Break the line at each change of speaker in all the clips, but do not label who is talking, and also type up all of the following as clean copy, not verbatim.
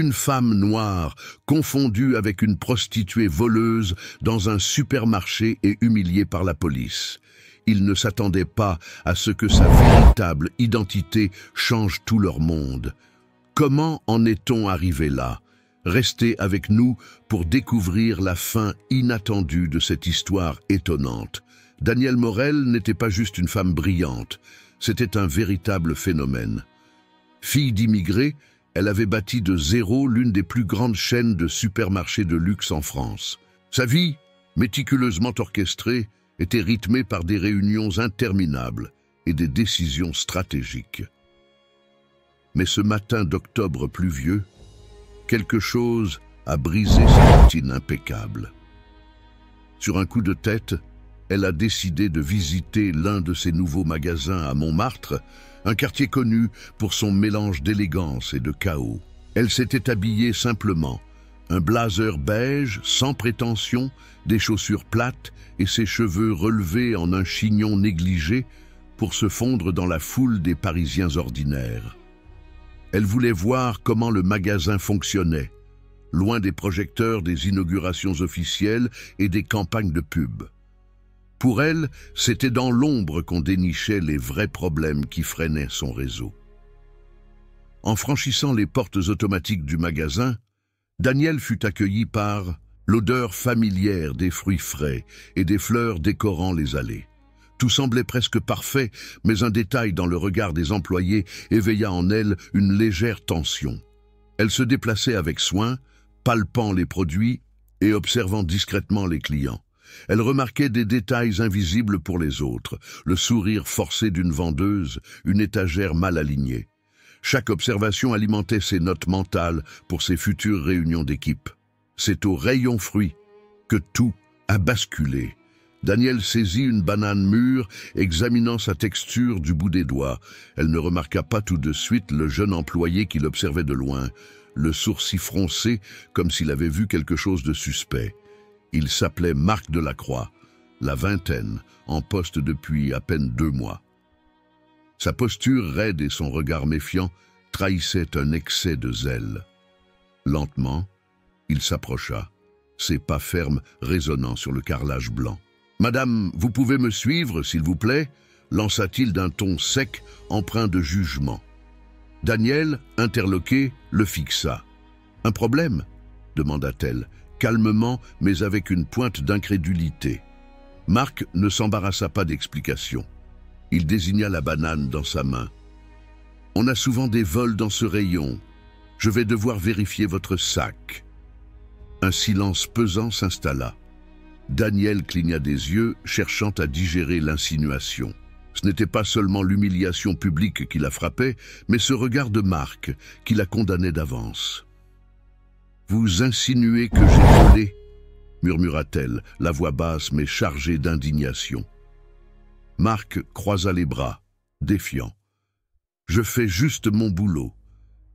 Une femme noire, confondue avec une prostituée voleuse dans un supermarché et humiliée par la police. Ils ne s'attendaient pas à ce que sa véritable identité change tout leur monde. Comment en est-on arrivé là? Restez avec nous pour découvrir la fin inattendue de cette histoire étonnante. Danielle Morel n'était pas juste une femme brillante, c'était un véritable phénomène. Fille d'immigrés, elle avait bâti de zéro l'une des plus grandes chaînes de supermarchés de luxe en France. Sa vie, méticuleusement orchestrée, était rythmée par des réunions interminables et des décisions stratégiques. Mais ce matin d'octobre pluvieux, quelque chose a brisé sa routine impeccable. Sur un coup de tête, elle a décidé de visiter l'un de ses nouveaux magasins à Montmartre, un quartier connu pour son mélange d'élégance et de chaos. Elle s'était habillée simplement, un blazer beige sans prétention, des chaussures plates et ses cheveux relevés en un chignon négligé pour se fondre dans la foule des Parisiens ordinaires. Elle voulait voir comment le magasin fonctionnait, loin des projecteurs des inaugurations officielles et des campagnes de pub. Pour elle, c'était dans l'ombre qu'on dénichait les vrais problèmes qui freinaient son réseau. En franchissant les portes automatiques du magasin, Danielle fut accueillie par l'odeur familière des fruits frais et des fleurs décorant les allées. Tout semblait presque parfait, mais un détail dans le regard des employés éveilla en elle une légère tension. Elle se déplaçait avec soin, palpant les produits et observant discrètement les clients. Elle remarquait des détails invisibles pour les autres, le sourire forcé d'une vendeuse, une étagère mal alignée. Chaque observation alimentait ses notes mentales pour ses futures réunions d'équipe. C'est au rayon fruits que tout a basculé. Danielle saisit une banane mûre, examinant sa texture du bout des doigts. Elle ne remarqua pas tout de suite le jeune employé qui l'observait de loin, le sourcil froncé comme s'il avait vu quelque chose de suspect. Il s'appelait Marc Delacroix, la vingtaine, en poste depuis à peine 2 mois. Sa posture raide et son regard méfiant trahissaient un excès de zèle. Lentement, il s'approcha, ses pas fermes résonnant sur le carrelage blanc. « Madame, vous pouvez me suivre, s'il vous plaît ?» lança-t-il d'un ton sec, empreint de jugement. Danielle, interloquée, le fixa. « Un problème ?» demanda-t-elle, calmement mais avec une pointe d'incrédulité. Marc ne s'embarrassa pas d'explications. Il désigna la banane dans sa main. « On a souvent des vols dans ce rayon. Je vais devoir vérifier votre sac. » Un silence pesant s'installa. Danielle cligna des yeux, cherchant à digérer l'insinuation. Ce n'était pas seulement l'humiliation publique qui la frappait, mais ce regard de Marc qui la condamnait d'avance. « Vous insinuez que j'ai volé ?» murmura-t-elle, la voix basse mais chargée d'indignation. Marc croisa les bras, défiant. « Je fais juste mon boulot.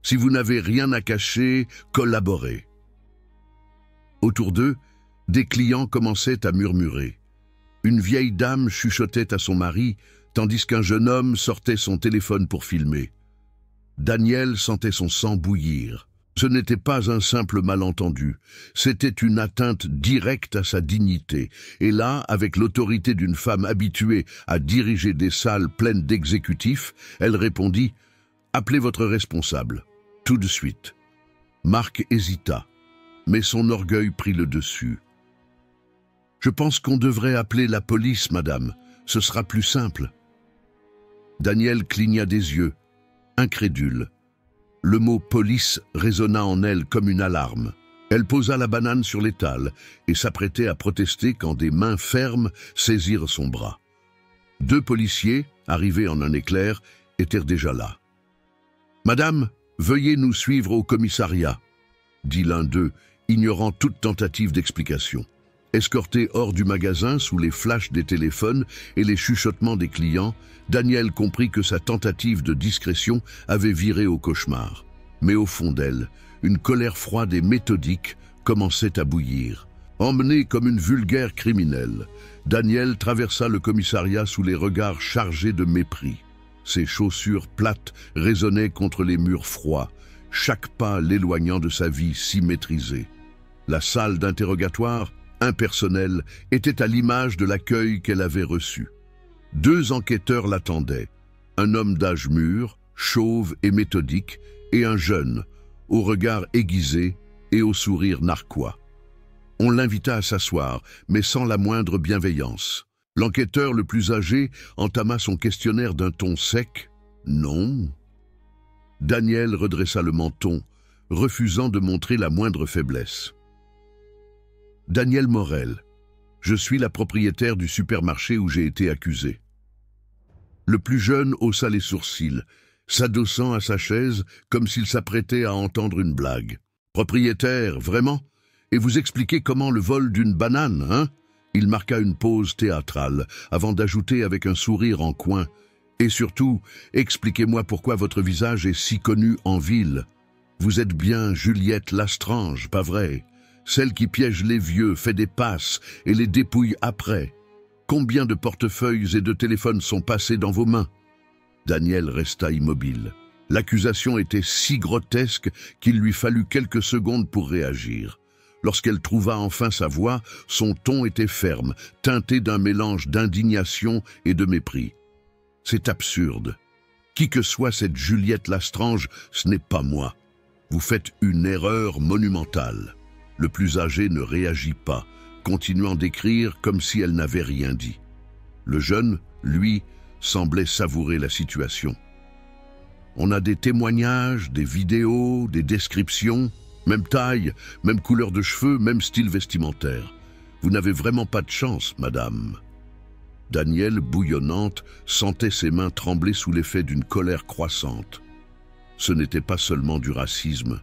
Si vous n'avez rien à cacher, collaborez. » Autour d'eux, des clients commençaient à murmurer. Une vieille dame chuchotait à son mari, tandis qu'un jeune homme sortait son téléphone pour filmer. Danielle sentait son sang bouillir. Ce n'était pas un simple malentendu, c'était une atteinte directe à sa dignité. Et là, avec l'autorité d'une femme habituée à diriger des salles pleines d'exécutifs, elle répondit « Appelez votre responsable, tout de suite. » Marc hésita, mais son orgueil prit le dessus. « Je pense qu'on devrait appeler la police, madame. Ce sera plus simple. » Danielle cligna des yeux, incrédule. Le mot « police » résonna en elle comme une alarme. Elle posa la banane sur l'étal et s'apprêtait à protester quand des mains fermes saisirent son bras. 2 policiers, arrivés en un éclair, étaient déjà là. « Madame, veuillez nous suivre au commissariat », dit l'un d'eux, ignorant toute tentative d'explication. Escortée hors du magasin sous les flashs des téléphones et les chuchotements des clients, Danielle comprit que sa tentative de discrétion avait viré au cauchemar. Mais au fond d'elle, une colère froide et méthodique commençait à bouillir. Emmenée comme une vulgaire criminelle, Danielle traversa le commissariat sous les regards chargés de mépris. Ses chaussures plates résonnaient contre les murs froids, chaque pas l'éloignant de sa vie si maîtrisée. La salle d'interrogatoire, impersonnelle, était à l'image de l'accueil qu'elle avait reçu. 2 enquêteurs l'attendaient, un homme d'âge mûr, chauve et méthodique, et un jeune, au regard aiguisé et au sourire narquois. On l'invita à s'asseoir, mais sans la moindre bienveillance. L'enquêteur le plus âgé entama son questionnaire d'un ton sec. « Non ». Daniel redressa le menton, refusant de montrer la moindre faiblesse. « Daniel Morel, je suis la propriétaire du supermarché où j'ai été accusé. » Le plus jeune haussa les sourcils, s'adossant à sa chaise comme s'il s'apprêtait à entendre une blague. « Propriétaire, vraiment ? Et vous expliquez comment le vol d'une banane, hein ?» Il marqua une pause théâtrale, avant d'ajouter avec un sourire en coin. « Et surtout, expliquez-moi pourquoi votre visage est si connu en ville. Vous êtes bien Juliette Lastrange, pas vrai? Celle qui piège les vieux, fait des passes et les dépouille après. Combien de portefeuilles et de téléphones sont passés dans vos mains ?» Daniel resta immobile. L'accusation était si grotesque qu'il lui fallut quelques secondes pour réagir. Lorsqu'elle trouva enfin sa voix, son ton était ferme, teinté d'un mélange d'indignation et de mépris. « C'est absurde. Qui que soit cette Juliette Lastrange, ce n'est pas moi. Vous faites une erreur monumentale. » Le plus âgé ne réagit pas, continuant d'écrire comme si elle n'avait rien dit. Le jeune, lui, semblait savourer la situation. « On a des témoignages, des vidéos, des descriptions, même taille, même couleur de cheveux, même style vestimentaire. Vous n'avez vraiment pas de chance, madame. » Daniel, bouillonnante, sentait ses mains trembler sous l'effet d'une colère croissante. Ce n'était pas seulement du racisme,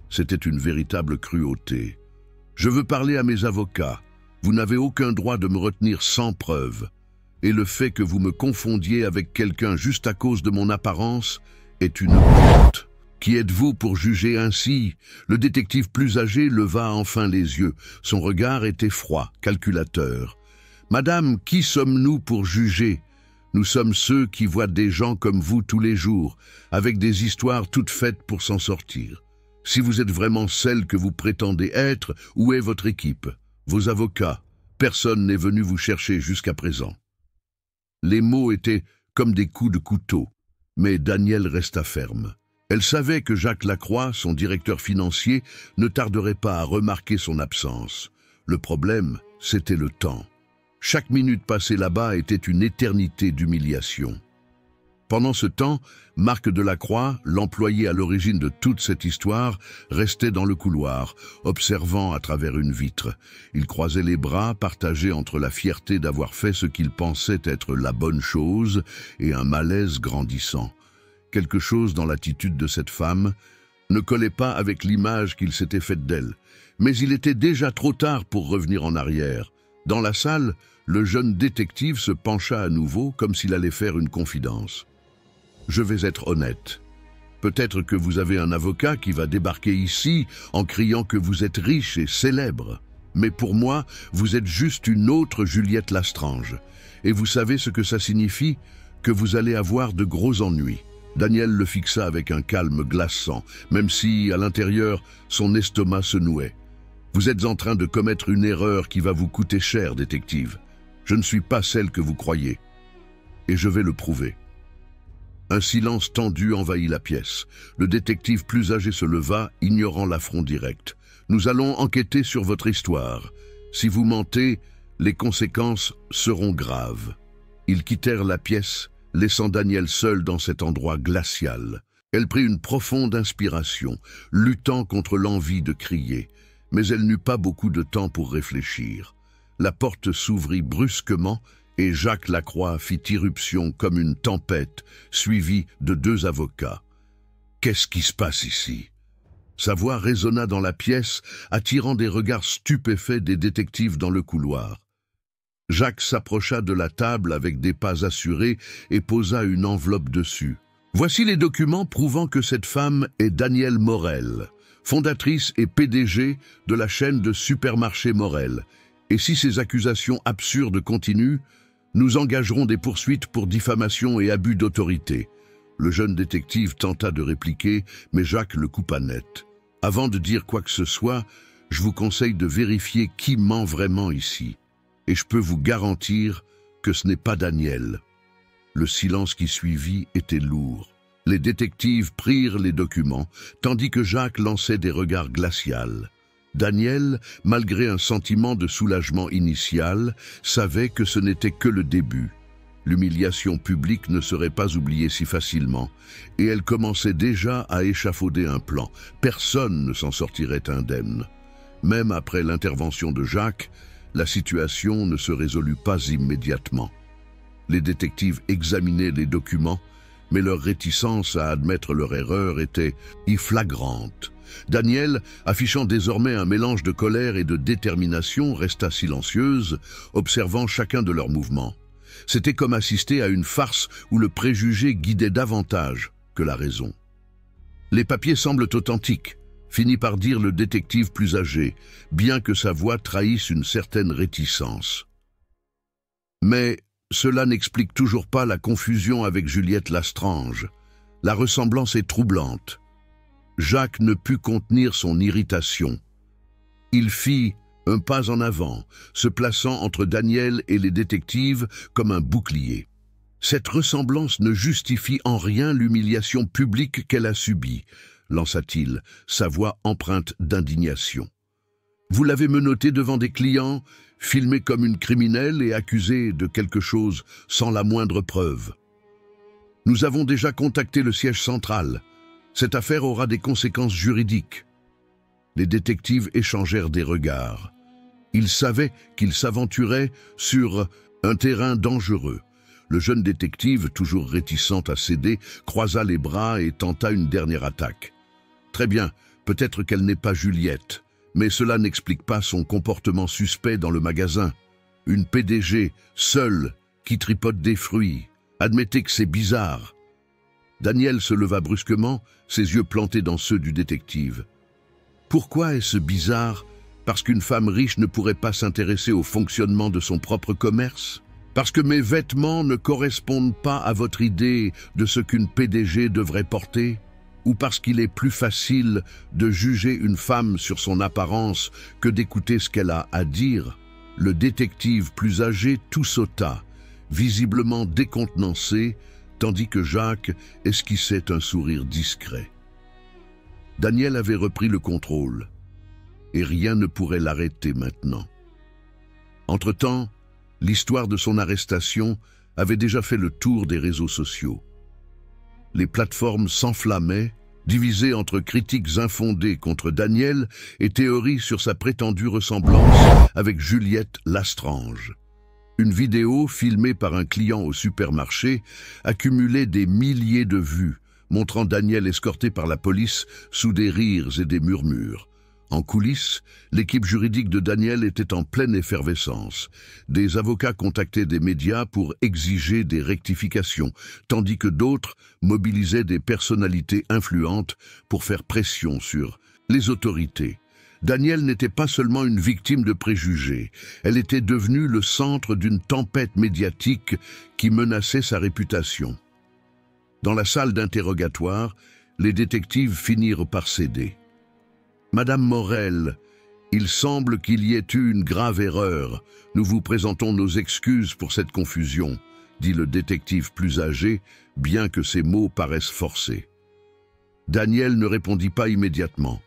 c'était une véritable cruauté. « Je veux parler à mes avocats. Vous n'avez aucun droit de me retenir sans preuve. Et le fait que vous me confondiez avec quelqu'un juste à cause de mon apparence est une honte. Qui êtes-vous pour juger ainsi ?» Le détective plus âgé leva enfin les yeux. Son regard était froid, calculateur. « Madame, qui sommes-nous pour juger? Nous sommes ceux qui voient des gens comme vous tous les jours, avec des histoires toutes faites pour s'en sortir. Si vous êtes vraiment celle que vous prétendez être, où est votre équipe? Vos avocats? Personne n'est venu vous chercher jusqu'à présent. » Les mots étaient comme des coups de couteau, mais Daniel resta ferme. Elle savait que Jacques Lacroix, son directeur financier, ne tarderait pas à remarquer son absence. Le problème, c'était le temps. Chaque minute passée là-bas était une éternité d'humiliation. Pendant ce temps, Marc Delacroix, l'employé à l'origine de toute cette histoire, restait dans le couloir, observant à travers une vitre. Il croisait les bras, partagé entre la fierté d'avoir fait ce qu'il pensait être la bonne chose et un malaise grandissant. Quelque chose dans l'attitude de cette femme ne collait pas avec l'image qu'il s'était faite d'elle, mais il était déjà trop tard pour revenir en arrière. Dans la salle, le jeune détective se pencha à nouveau comme s'il allait faire une confidence. « Je vais être honnête. Peut-être que vous avez un avocat qui va débarquer ici en criant que vous êtes riche et célèbre. Mais pour moi, vous êtes juste une autre Juliette Lastrange. Et vous savez ce que ça signifie? Que vous allez avoir de gros ennuis. » Daniel le fixa avec un calme glaçant, même si, à l'intérieur, son estomac se nouait. « Vous êtes en train de commettre une erreur qui va vous coûter cher, détective. Je ne suis pas celle que vous croyez. Et je vais le prouver. » Un silence tendu envahit la pièce. Le détective plus âgé se leva, ignorant l'affront direct. « Nous allons enquêter sur votre histoire. Si vous mentez, les conséquences seront graves. » Ils quittèrent la pièce, laissant Daniel seul dans cet endroit glacial. Elle prit une profonde inspiration, luttant contre l'envie de crier. Mais elle n'eut pas beaucoup de temps pour réfléchir. La porte s'ouvrit brusquement et Jacques Lacroix fit irruption comme une tempête, suivi de 2 avocats. « Qu'est-ce qui se passe ici ?» Sa voix résonna dans la pièce, attirant des regards stupéfaits des détectives dans le couloir. Jacques s'approcha de la table avec des pas assurés et posa une enveloppe dessus. « Voici les documents prouvant que cette femme est Danielle Morel, fondatrice et PDG de la chaîne de supermarchés Morel. Et si ces accusations absurdes continuent, nous engagerons des poursuites pour diffamation et abus d'autorité. Le jeune détective tenta de répliquer, mais Jacques le coupa net. « Avant de dire quoi que ce soit, je vous conseille de vérifier qui ment vraiment ici. Et je peux vous garantir que ce n'est pas Daniel. » Le silence qui suivit était lourd. Les détectives prirent les documents, tandis que Jacques lançait des regards glacials. Daniel, malgré un sentiment de soulagement initial, savait que ce n'était que le début. L'humiliation publique ne serait pas oubliée si facilement, et elle commençait déjà à échafauder un plan. Personne ne s'en sortirait indemne. Même après l'intervention de Jacques, la situation ne se résolut pas immédiatement. Les détectives examinaient les documents, mais leur réticence à admettre leur erreur était flagrante. Daniel, affichant désormais un mélange de colère et de détermination, resta silencieuse, observant chacun de leurs mouvements. C'était comme assister à une farce où le préjugé guidait davantage que la raison. « Les papiers semblent authentiques », finit par dire le détective plus âgé, bien que sa voix trahisse une certaine réticence. Mais cela n'explique toujours pas la confusion avec Juliette Lastrange. La ressemblance est troublante. Jacques ne put contenir son irritation. Il fit un pas en avant, se plaçant entre Daniel et les détectives comme un bouclier. Cette ressemblance ne justifie en rien l'humiliation publique qu'elle a subie, lança-t-il, sa voix empreinte d'indignation. Vous l'avez menotté devant des clients, filmé comme une criminelle et accusée de quelque chose sans la moindre preuve. Nous avons déjà contacté le siège central. Cette affaire aura des conséquences juridiques. Les détectives échangèrent des regards. Ils savaient qu'ils s'aventuraient sur un terrain dangereux. Le jeune détective, toujours réticent à céder, croisa les bras et tenta une dernière attaque. Très bien, peut-être qu'elle n'est pas Juliette, mais cela n'explique pas son comportement suspect dans le magasin. Une PDG, seule, qui tripote des fruits. Admettez que c'est bizarre. Daniel se leva brusquement, ses yeux plantés dans ceux du détective. Pourquoi est-ce bizarre? Parce qu'une femme riche ne pourrait pas s'intéresser au fonctionnement de son propre commerce? Parce que mes vêtements ne correspondent pas à votre idée de ce qu'une PDG devrait porter? Ou parce qu'il est plus facile de juger une femme sur son apparence que d'écouter ce qu'elle a à dire? Le détective plus âgé tout sauta, visiblement décontenancé, tandis que Jacques esquissait un sourire discret. Daniel avait repris le contrôle, et rien ne pourrait l'arrêter maintenant. Entre-temps, l'histoire de son arrestation avait déjà fait le tour des réseaux sociaux. Les plateformes s'enflammaient, divisées entre critiques infondées contre Daniel et théories sur sa prétendue ressemblance avec Juliette Lastrange. Une vidéo filmée par un client au supermarché accumulait des milliers de vues, montrant Daniel escorté par la police sous des rires et des murmures. En coulisses, l'équipe juridique de Daniel était en pleine effervescence. Des avocats contactaient des médias pour exiger des rectifications, tandis que d'autres mobilisaient des personnalités influentes pour faire pression sur les autorités. Daniel n'était pas seulement une victime de préjugés, elle était devenue le centre d'une tempête médiatique qui menaçait sa réputation. Dans la salle d'interrogatoire, les détectives finirent par céder. « Madame Morel, il semble qu'il y ait eu une grave erreur. Nous vous présentons nos excuses pour cette confusion, » dit le détective plus âgé, bien que ses mots paraissent forcés. Daniel ne répondit pas immédiatement.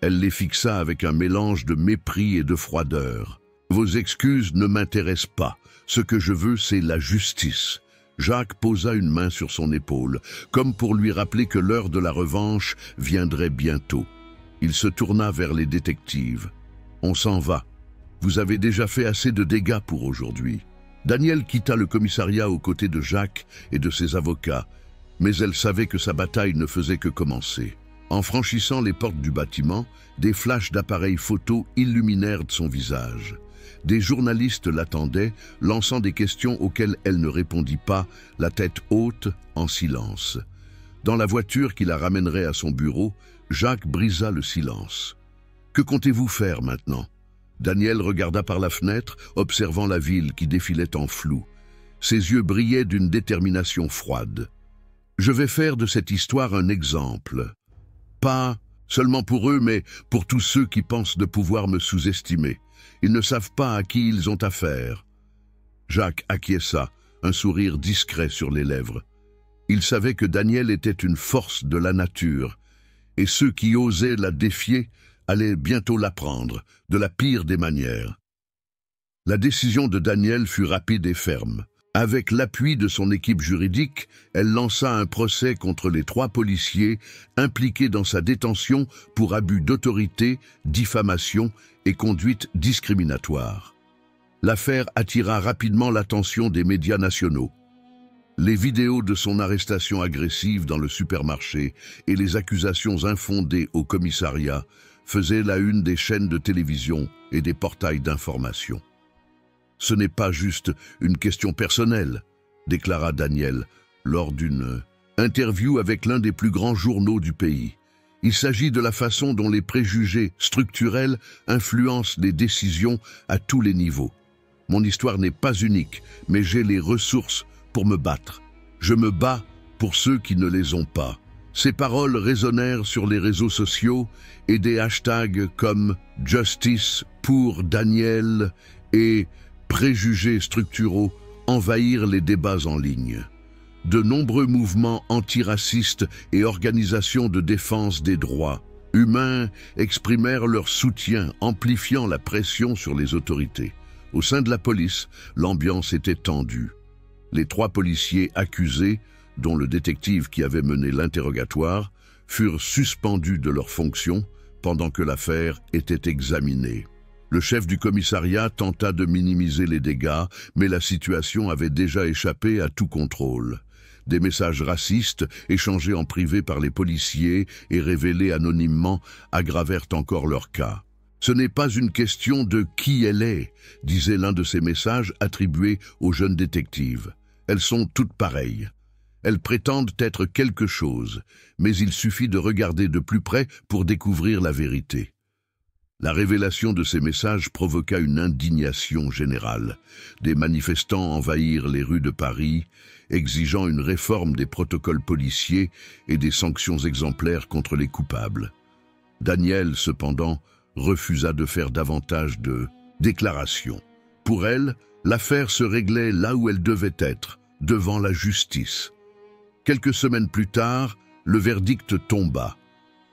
Elle les fixa avec un mélange de mépris et de froideur. « Vos excuses ne m'intéressent pas. Ce que je veux, c'est la justice. » Jacques posa une main sur son épaule, comme pour lui rappeler que l'heure de la revanche viendrait bientôt. Il se tourna vers les détectives. « On s'en va. Vous avez déjà fait assez de dégâts pour aujourd'hui. » Daniel quitta le commissariat aux côtés de Jacques et de ses avocats, mais elle savait que sa bataille ne faisait que commencer. En franchissant les portes du bâtiment, des flashs d'appareils photo illuminèrent son visage. Des journalistes l'attendaient, lançant des questions auxquelles elle ne répondit pas, la tête haute, en silence. Dans la voiture qui la ramènerait à son bureau, Jacques brisa le silence. « Que comptez-vous faire maintenant ?» Daniel regarda par la fenêtre, observant la ville qui défilait en flou. Ses yeux brillaient d'une détermination froide. Je vais faire de cette histoire un exemple. Pas seulement pour eux, mais pour tous ceux qui pensent de pouvoir me sous-estimer. Ils ne savent pas à qui ils ont affaire. Jacques acquiesça, un sourire discret sur les lèvres. Il savait que Daniel était une force de la nature, et ceux qui osaient la défier allaient bientôt l'apprendre, de la pire des manières. La décision de Daniel fut rapide et ferme. Avec l'appui de son équipe juridique, elle lança un procès contre les 3 policiers impliqués dans sa détention pour abus d'autorité, diffamation et conduite discriminatoire. L'affaire attira rapidement l'attention des médias nationaux. Les vidéos de son arrestation agressive dans le supermarché et les accusations infondées au commissariat faisaient la une des chaînes de télévision et des portails d'information. « Ce n'est pas juste une question personnelle », déclara Daniel lors d'une interview avec l'un des plus grands journaux du pays. « Il s'agit de la façon dont les préjugés structurels influencent les décisions à tous les niveaux. Mon histoire n'est pas unique, mais j'ai les ressources pour me battre. Je me bats pour ceux qui ne les ont pas. » Ces paroles résonnèrent sur les réseaux sociaux et des hashtags comme « Justice pour Daniel » et « Préjugés structuraux » envahirent les débats en ligne. De nombreux mouvements antiracistes et organisations de défense des droits humains exprimèrent leur soutien, amplifiant la pression sur les autorités. Au sein de la police, l'ambiance était tendue. Les 3 policiers accusés, dont le détective qui avait mené l'interrogatoire, furent suspendus de leurs fonctions pendant que l'affaire était examinée. Le chef du commissariat tenta de minimiser les dégâts, mais la situation avait déjà échappé à tout contrôle. Des messages racistes, échangés en privé par les policiers et révélés anonymement, aggravèrent encore leur cas. « Ce n'est pas une question de qui elle est », disait l'un de ces messages attribués aux jeunes détectives. « Elles sont toutes pareilles. Elles prétendent être quelque chose, mais il suffit de regarder de plus près pour découvrir la vérité. » La révélation de ces messages provoqua une indignation générale. Des manifestants envahirent les rues de Paris, exigeant une réforme des protocoles policiers et des sanctions exemplaires contre les coupables. Daniel, cependant, refusa de faire davantage de déclarations. Pour elle, l'affaire se réglait là où elle devait être, devant la justice. Quelques semaines plus tard, le verdict tomba.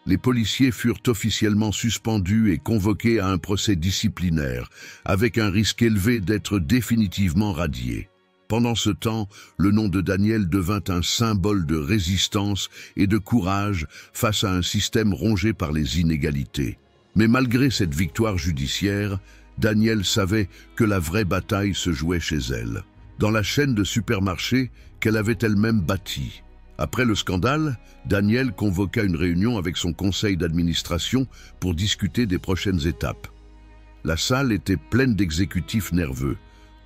Les policiers furent officiellement suspendus et convoqués à un procès disciplinaire, avec un risque élevé d'être définitivement radiés. Pendant ce temps, le nom de Daniel devint un symbole de résistance et de courage face à un système rongé par les inégalités. Mais malgré cette victoire judiciaire, Daniel savait que la vraie bataille se jouait chez elle, dans la chaîne de supermarchés qu'elle avait elle-même bâtie. Après le scandale, Daniel convoqua une réunion avec son conseil d'administration pour discuter des prochaines étapes. La salle était pleine d'exécutifs nerveux,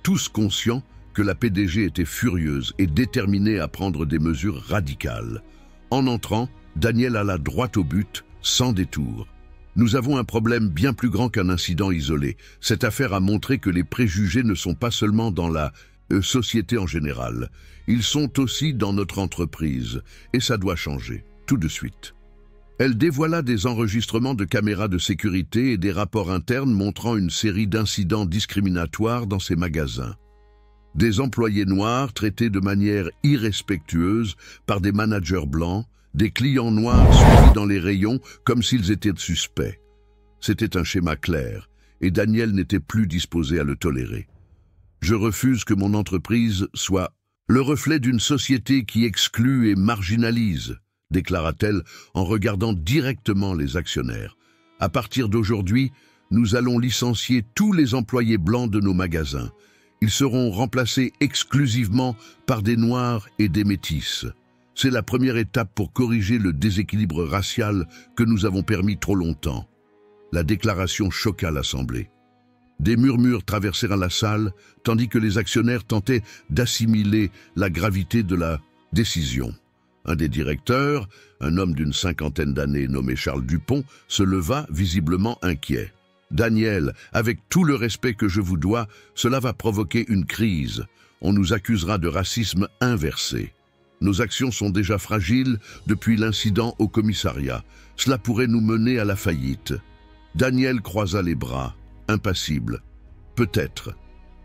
tous conscients que la PDG était furieuse et déterminée à prendre des mesures radicales. En entrant, Daniel alla droit au but, sans détour. « Nous avons un problème bien plus grand qu'un incident isolé. Cette affaire a montré que les préjugés ne sont pas seulement dans la société en général. Ils sont aussi dans notre entreprise, et ça doit changer, tout de suite. » Elle dévoila des enregistrements de caméras de sécurité et des rapports internes montrant une série d'incidents discriminatoires dans ses magasins. Des employés noirs traités de manière irrespectueuse par des managers blancs, des clients noirs suivis dans les rayons comme s'ils étaient suspects. C'était un schéma clair, et Daniel n'était plus disposé à le tolérer. « Je refuse que mon entreprise soit le reflet d'une société qui exclut et marginalise », déclara-t-elle en regardant directement les actionnaires. « À partir d'aujourd'hui, nous allons licencier tous les employés blancs de nos magasins. Ils seront remplacés exclusivement par des Noirs et des Métis. C'est la première étape pour corriger le déséquilibre racial que nous avons permis trop longtemps. » La déclaration choqua l'Assemblée. Des murmures traversèrent la salle, tandis que les actionnaires tentaient d'assimiler la gravité de la décision. Un des directeurs, un homme d'une 50aine d'années nommé Charles Dupont, se leva, visiblement inquiet. « Daniel, avec tout le respect que je vous dois, cela va provoquer une crise. On nous accusera de racisme inversé. » Nos actions sont déjà fragiles depuis l'incident au commissariat. Cela pourrait nous mener à la faillite. Daniel croisa les bras, impassible. Peut-être.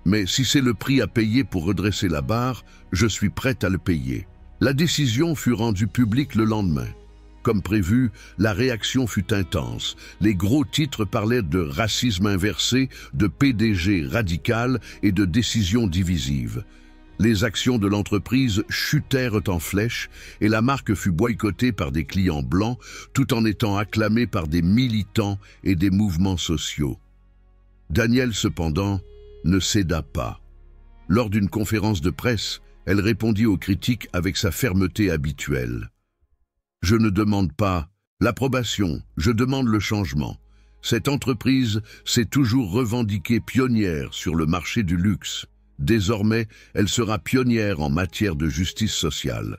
Mais si c'est le prix à payer pour redresser la barre, je suis prête à le payer. La décision fut rendue publique le lendemain. Comme prévu, la réaction fut intense. Les gros titres parlaient de racisme inversé, de PDG radical et de décisions divisives. Les actions de l'entreprise chutèrent en flèche et la marque fut boycottée par des clients blancs tout en étant acclamée par des militants et des mouvements sociaux. Daniel, cependant, ne céda pas. Lors d'une conférence de presse, elle répondit aux critiques avec sa fermeté habituelle. « Je ne demande pas l'approbation, je demande le changement. Cette entreprise s'est toujours revendiquée pionnière sur le marché du luxe. Désormais, elle sera pionnière en matière de justice sociale. »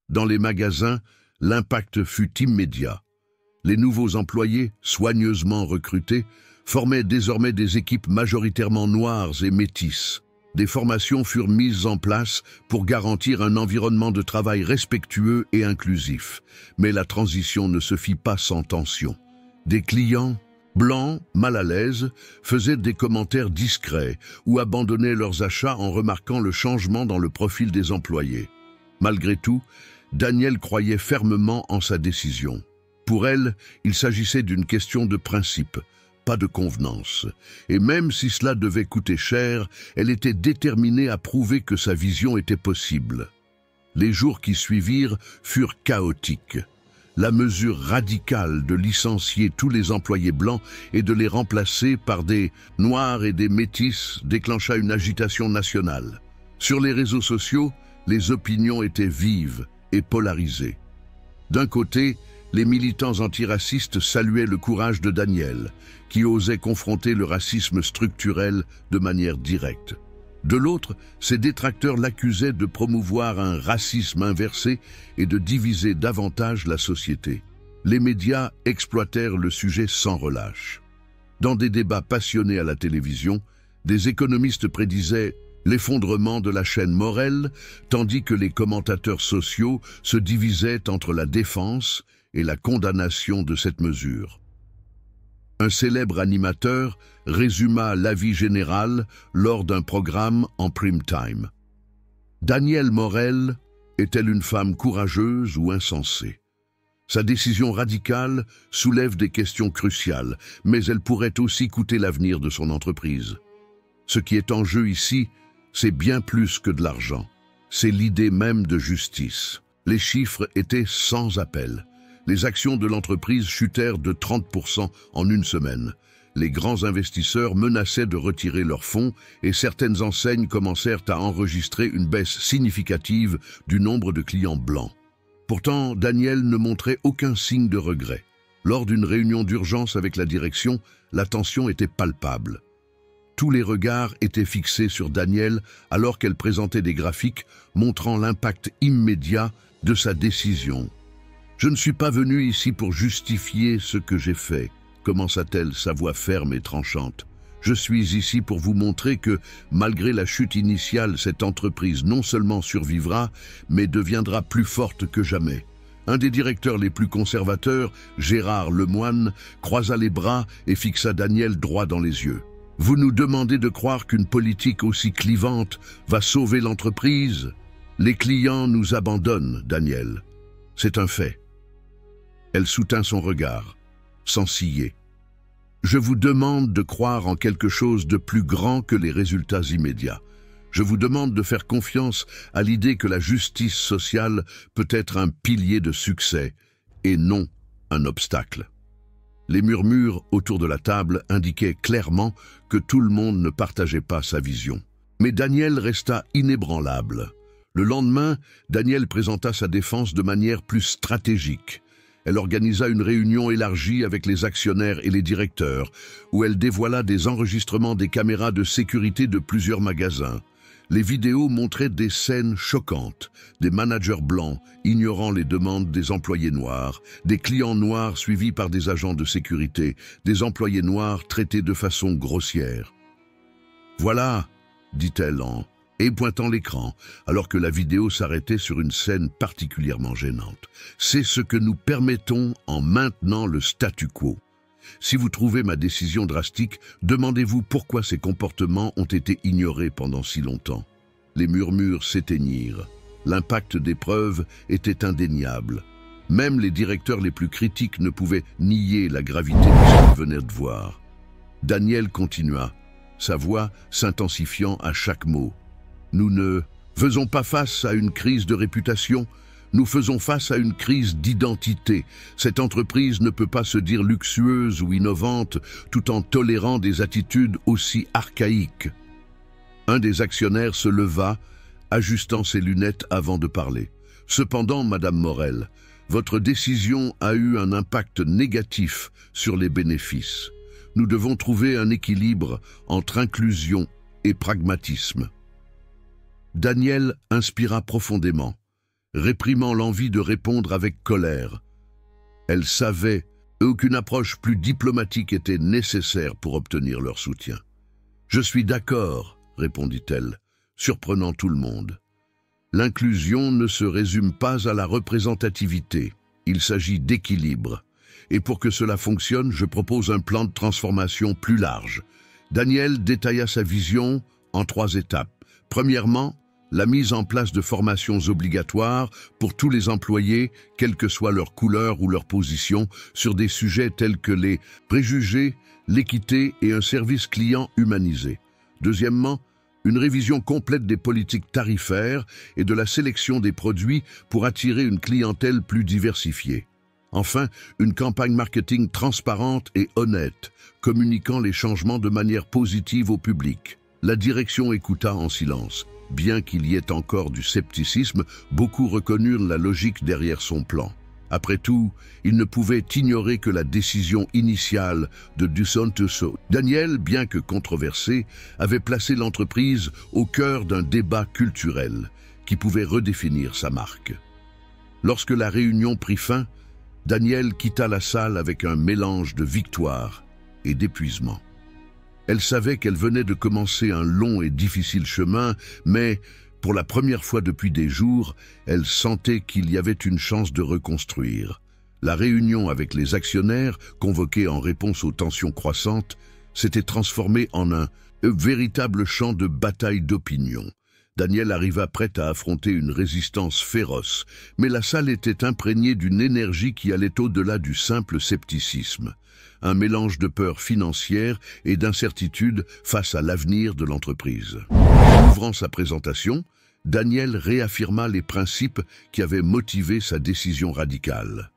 Dans les magasins, l'impact fut immédiat. Les nouveaux employés, soigneusement recrutés, formaient désormais des équipes majoritairement noires et métisses. Des formations furent mises en place pour garantir un environnement de travail respectueux et inclusif. Mais la transition ne se fit pas sans tension. Des clients, blancs, mal à l'aise, faisaient des commentaires discrets ou abandonnaient leurs achats en remarquant le changement dans le profil des employés. Malgré tout, Daniel croyait fermement en sa décision. Pour elle, il s'agissait d'une question de principe, pas de convenance. Et même si cela devait coûter cher, elle était déterminée à prouver que sa vision était possible. Les jours qui suivirent furent chaotiques. La mesure radicale de licencier tous les employés blancs et de les remplacer par des noirs et des métis déclencha une agitation nationale. Sur les réseaux sociaux, les opinions étaient vives et polarisées. D'un côté, les militants antiracistes saluaient le courage de Daniel, qui osait confronter le racisme structurel de manière directe. De l'autre, ses détracteurs l'accusaient de promouvoir un racisme inversé et de diviser davantage la société. Les médias exploitèrent le sujet sans relâche. Dans des débats passionnés à la télévision, des économistes prédisaient l'effondrement de la chaîne Morel, tandis que les commentateurs sociaux se divisaient entre la défense et la condamnation de cette mesure. Un célèbre animateur résuma l'avis général lors d'un programme en prime time. Danielle Morel est-elle une femme courageuse ou insensée? Sa décision radicale soulève des questions cruciales, mais elle pourrait aussi coûter l'avenir de son entreprise. Ce qui est en jeu ici, c'est bien plus que de l'argent. C'est l'idée même de justice. Les chiffres étaient sans appel. Les actions de l'entreprise chutèrent de 30% en une semaine. Les grands investisseurs menaçaient de retirer leurs fonds et certaines enseignes commencèrent à enregistrer une baisse significative du nombre de clients blancs. Pourtant, Daniel ne montrait aucun signe de regret. Lors d'une réunion d'urgence avec la direction, la tension était palpable. Tous les regards étaient fixés sur Daniel alors qu'elle présentait des graphiques montrant l'impact immédiat de sa décision. « Je ne suis pas venue ici pour justifier ce que j'ai fait », commença-t-elle, sa voix ferme et tranchante. « Je suis ici pour vous montrer que, malgré la chute initiale, cette entreprise non seulement survivra, mais deviendra plus forte que jamais. » Un des directeurs les plus conservateurs, Gérard Lemoine, croisa les bras et fixa Daniel droit dans les yeux. « Vous nous demandez de croire qu'une politique aussi clivante va sauver l'entreprise? Les clients nous abandonnent, Daniel. C'est un fait. » Elle soutint son regard, sans ciller. « Je vous demande de croire en quelque chose de plus grand que les résultats immédiats. Je vous demande de faire confiance à l'idée que la justice sociale peut être un pilier de succès et non un obstacle. » Les murmures autour de la table indiquaient clairement que tout le monde ne partageait pas sa vision. Mais Daniel resta inébranlable. Le lendemain, Daniel présenta sa défense de manière plus stratégique. Elle organisa une réunion élargie avec les actionnaires et les directeurs, où elle dévoila des enregistrements des caméras de sécurité de plusieurs magasins. Les vidéos montraient des scènes choquantes, des managers blancs ignorant les demandes des employés noirs, des clients noirs suivis par des agents de sécurité, des employés noirs traités de façon grossière. « Voilà, dit-elle en et pointant l'écran, alors que la vidéo s'arrêtait sur une scène particulièrement gênante. C'est ce que nous permettons en maintenant le statu quo. Si vous trouvez ma décision drastique, demandez-vous pourquoi ces comportements ont été ignorés pendant si longtemps. Les murmures s'éteignirent. L'impact des preuves était indéniable. Même les directeurs les plus critiques ne pouvaient nier la gravité de ce qu'ils venaient de voir. Daniel continua, sa voix s'intensifiant à chaque mot. Nous ne faisons pas face à une crise de réputation, nous faisons face à une crise d'identité. Cette entreprise ne peut pas se dire luxueuse ou innovante tout en tolérant des attitudes aussi archaïques. Un des actionnaires se leva, ajustant ses lunettes avant de parler. Cependant, Madame Morel, votre décision a eu un impact négatif sur les bénéfices. Nous devons trouver un équilibre entre inclusion et pragmatisme. Daniel inspira profondément, réprimant l'envie de répondre avec colère. Elle savait qu'une approche plus diplomatique était nécessaire pour obtenir leur soutien. « Je suis d'accord », répondit-elle, surprenant tout le monde. L'inclusion ne se résume pas à la représentativité, il s'agit d'équilibre. Et pour que cela fonctionne, je propose un plan de transformation plus large. Daniel détailla sa vision en 3 étapes. Premièrement, la mise en place de formations obligatoires pour tous les employés, quelle que soit leur couleur ou leur position, sur des sujets tels que les préjugés, l'équité et un service client humanisé. Deuxièmement, une révision complète des politiques tarifaires et de la sélection des produits pour attirer une clientèle plus diversifiée. Enfin, une campagne marketing transparente et honnête, communiquant les changements de manière positive au public. La direction écouta en silence. Bien qu'il y ait encore du scepticisme, beaucoup reconnurent la logique derrière son plan. Après tout, il ne pouvait ignorer que la décision initiale de Duson-Tusso. Daniel, bien que controversé, avait placé l'entreprise au cœur d'un débat culturel qui pouvait redéfinir sa marque. Lorsque la réunion prit fin, Daniel quitta la salle avec un mélange de victoire et d'épuisement. Elle savait qu'elle venait de commencer un long et difficile chemin, mais, pour la première fois depuis des jours, elle sentait qu'il y avait une chance de reconstruire. La réunion avec les actionnaires, convoquée en réponse aux tensions croissantes, s'était transformée en un véritable champ de bataille d'opinion. Daniel arriva prête à affronter une résistance féroce, mais la salle était imprégnée d'une énergie qui allait au-delà du simple scepticisme. Un mélange de peur financière et d'incertitude face à l'avenir de l'entreprise. Ouvrant sa présentation, Daniel réaffirma les principes qui avaient motivé sa décision radicale.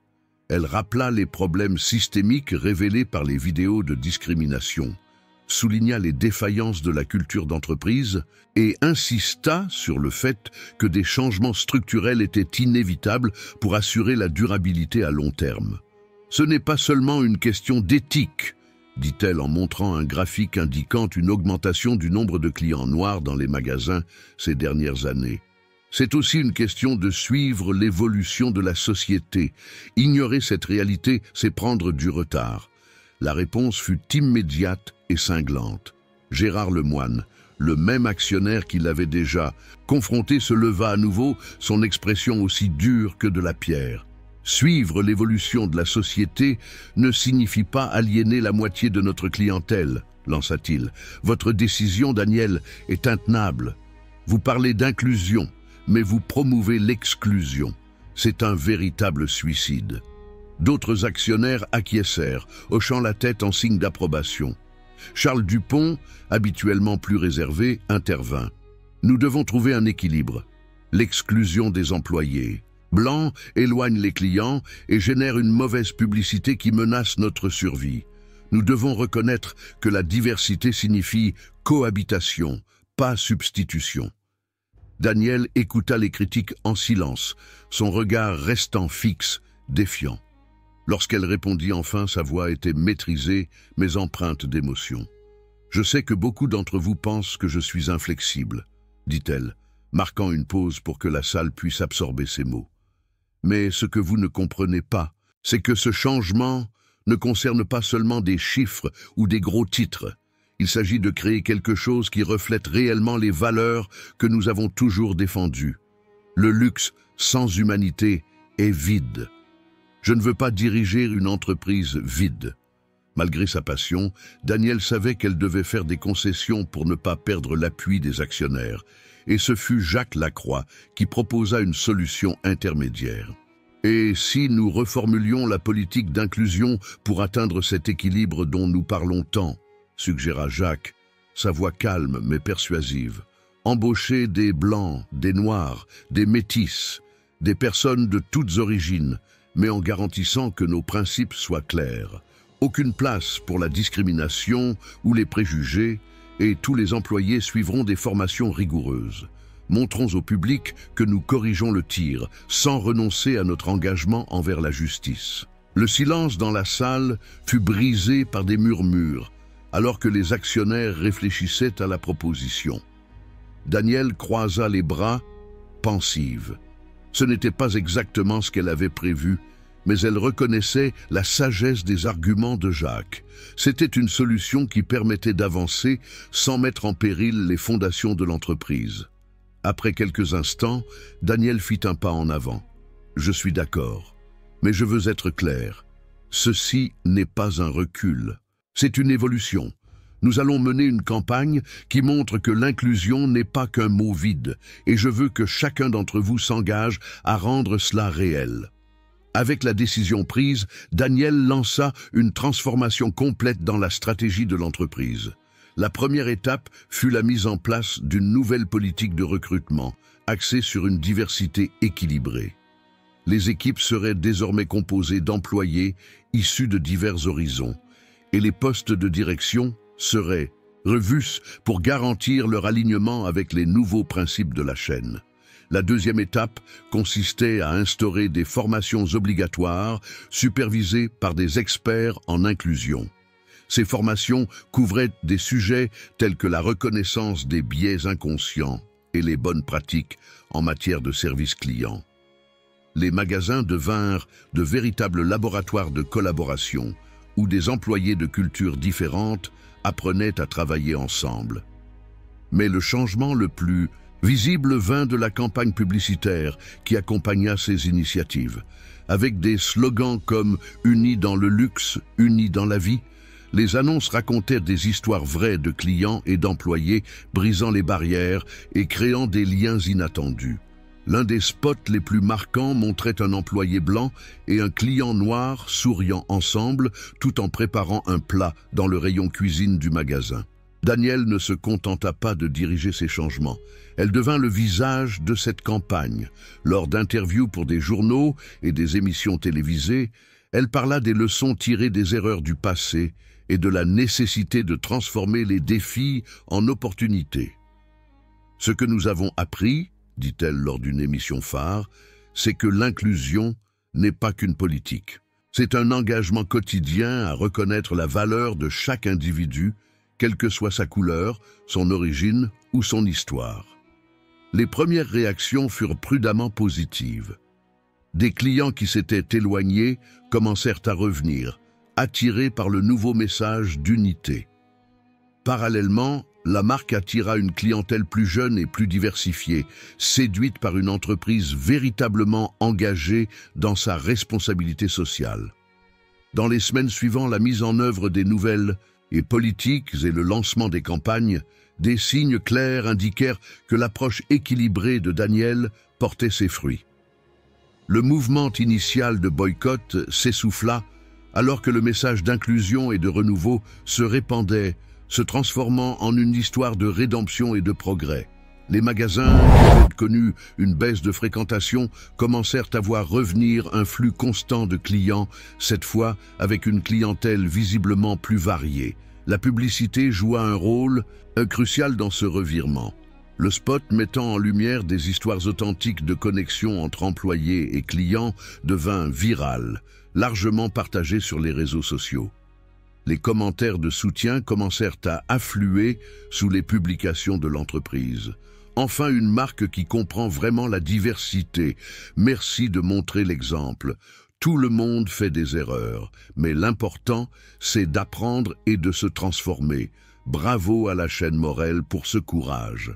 Elle rappela les problèmes systémiques révélés par les vidéos de discrimination, souligna les défaillances de la culture d'entreprise et insista sur le fait que des changements structurels étaient inévitables pour assurer la durabilité à long terme. Ce n'est pas seulement une question d'éthique, dit-elle en montrant un graphique indiquant une augmentation du nombre de clients noirs dans les magasins ces dernières années. C'est aussi une question de suivre l'évolution de la société. Ignorer cette réalité, c'est prendre du retard. La réponse fut immédiate et cinglante. Gérard Lemoine, le même actionnaire qui l'avait déjà confronté, se leva à nouveau, son expression aussi dure que de la pierre. Suivre l'évolution de la société ne signifie pas aliéner la moitié de notre clientèle, lança-t-il. Votre décision, Daniel, est intenable. Vous parlez d'inclusion, mais vous promouvez l'exclusion. C'est un véritable suicide. D'autres actionnaires acquiescèrent, hochant la tête en signe d'approbation. Charles Dupont, habituellement plus réservé, intervint. Nous devons trouver un équilibre. L'exclusion des employés blancs éloigne les clients et génère une mauvaise publicité qui menace notre survie. Nous devons reconnaître que la diversité signifie cohabitation, pas substitution. Daniel écouta les critiques en silence, son regard restant fixe, défiant. Lorsqu'elle répondit enfin, sa voix était maîtrisée, mais empreinte d'émotion. « Je sais que beaucoup d'entre vous pensent que je suis inflexible, » dit-elle, marquant une pause pour que la salle puisse absorber ses mots. « Mais ce que vous ne comprenez pas, c'est que ce changement ne concerne pas seulement des chiffres ou des gros titres. Il s'agit de créer quelque chose qui reflète réellement les valeurs que nous avons toujours défendues. Le luxe sans humanité est vide. Je ne veux pas diriger une entreprise vide. Malgré sa passion, Daniel savait qu'elle devait faire des concessions pour ne pas perdre l'appui des actionnaires. Et ce fut Jacques Lacroix qui proposa une solution intermédiaire. Et si nous reformulions la politique d'inclusion pour atteindre cet équilibre dont nous parlons tant, suggéra Jacques, sa voix calme mais persuasive. Embaucher des blancs, des noirs, des métis, des personnes de toutes origines, mais en garantissant que nos principes soient clairs. Aucune place pour la discrimination ou les préjugés, et tous les employés suivront des formations rigoureuses. Montrons au public que nous corrigeons le tir, sans renoncer à notre engagement envers la justice. Le silence dans la salle fut brisé par des murmures, alors que les actionnaires réfléchissaient à la proposition. Daniel croisa les bras, pensive. Ce n'était pas exactement ce qu'elle avait prévu, mais elle reconnaissait la sagesse des arguments de Jacques. C'était une solution qui permettait d'avancer sans mettre en péril les fondations de l'entreprise. Après quelques instants, Daniel fit un pas en avant. « Je suis d'accord, mais je veux être clair. Ceci n'est pas un recul. C'est une évolution. Nous allons mener une campagne qui montre que l'inclusion n'est pas qu'un mot vide, et je veux que chacun d'entre vous s'engage à rendre cela réel. » Avec la décision prise, Daniel lança une transformation complète dans la stratégie de l'entreprise. La première étape fut la mise en place d'une nouvelle politique de recrutement, axée sur une diversité équilibrée. Les équipes seraient désormais composées d'employés issus de divers horizons, et les postes de direction seraient revus pour garantir leur alignement avec les nouveaux principes de la chaîne. La deuxième étape consistait à instaurer des formations obligatoires supervisées par des experts en inclusion. Ces formations couvraient des sujets tels que la reconnaissance des biais inconscients et les bonnes pratiques en matière de service client. Les magasins devinrent de véritables laboratoires de collaboration où des employés de cultures différentes apprenaient à travailler ensemble. Mais le changement le plus visible vint de la campagne publicitaire qui accompagna ces initiatives. Avec des slogans comme « Unis dans le luxe, unis dans la vie », les annonces racontaient des histoires vraies de clients et d'employés, brisant les barrières et créant des liens inattendus. L'un des spots les plus marquants montrait un employé blanc et un client noir souriant ensemble tout en préparant un plat dans le rayon cuisine du magasin. Daniel ne se contenta pas de diriger ces changements. Elle devint le visage de cette campagne. Lors d'interviews pour des journaux et des émissions télévisées, elle parla des leçons tirées des erreurs du passé et de la nécessité de transformer les défis en opportunités. « Ce que nous avons appris, dit-elle lors d'une émission phare, c'est que l'inclusion n'est pas qu'une politique. C'est un engagement quotidien à reconnaître la valeur de chaque individu, quelle que soit sa couleur, son origine ou son histoire. » Les premières réactions furent prudemment positives. Des clients qui s'étaient éloignés commencèrent à revenir, attirés par le nouveau message d'unité. Parallèlement, la marque attira une clientèle plus jeune et plus diversifiée, séduite par une entreprise véritablement engagée dans sa responsabilité sociale. Dans les semaines suivant la mise en œuvre des nouvelles et politiques et le lancement des campagnes, des signes clairs indiquèrent que l'approche équilibrée de Daniel portait ses fruits. Le mouvement initial de boycott s'essouffla alors que le message d'inclusion et de renouveau se répandait, se transformant en une histoire de rédemption et de progrès. Les magasins, qui avaient connu une baisse de fréquentation, commencèrent à voir revenir un flux constant de clients, cette fois avec une clientèle visiblement plus variée. La publicité joua un rôle crucial dans ce revirement. Le spot mettant en lumière des histoires authentiques de connexion entre employés et clients devint viral, largement partagé sur les réseaux sociaux. Les commentaires de soutien commencèrent à affluer sous les publications de l'entreprise. Enfin, une marque qui comprend vraiment la diversité. Merci de montrer l'exemple. Tout le monde fait des erreurs, mais l'important, c'est d'apprendre et de se transformer. Bravo à la chaîne Morel pour ce courage.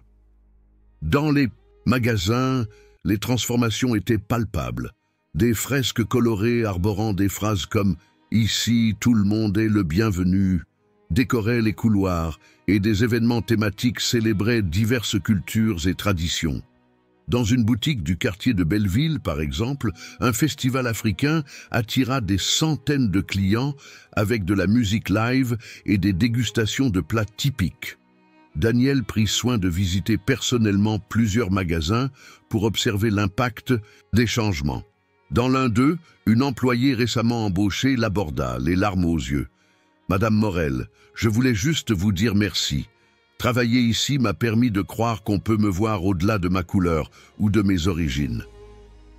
Dans les magasins, les transformations étaient palpables. Des fresques colorées arborant des phrases comme « Ici, tout le monde est le bienvenu » décoraient les couloirs et des événements thématiques célébraient diverses cultures et traditions. Dans une boutique du quartier de Belleville, par exemple, un festival africain attira des centaines de clients avec de la musique live et des dégustations de plats typiques. Daniel prit soin de visiter personnellement plusieurs magasins pour observer l'impact des changements. Dans l'un d'eux, une employée récemment embauchée l'aborda, les larmes aux yeux. « Madame Morel, je voulais juste vous dire merci. Travailler ici m'a permis de croire qu'on peut me voir au-delà de ma couleur ou de mes origines. »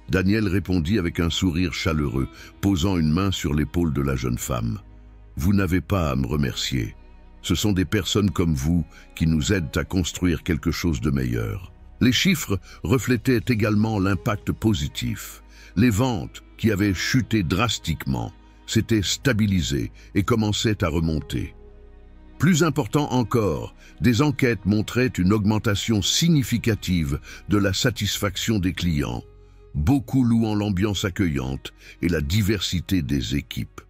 Daniel répondit avec un sourire chaleureux, posant une main sur l'épaule de la jeune femme. « Vous n'avez pas à me remercier. Ce sont des personnes comme vous qui nous aident à construire quelque chose de meilleur. » Les chiffres reflétaient également l'impact positif. Les ventes, qui avaient chuté drastiquement, s'étaient stabilisées et commençaient à remonter. Plus important encore, des enquêtes montraient une augmentation significative de la satisfaction des clients, beaucoup louant l'ambiance accueillante et la diversité des équipes.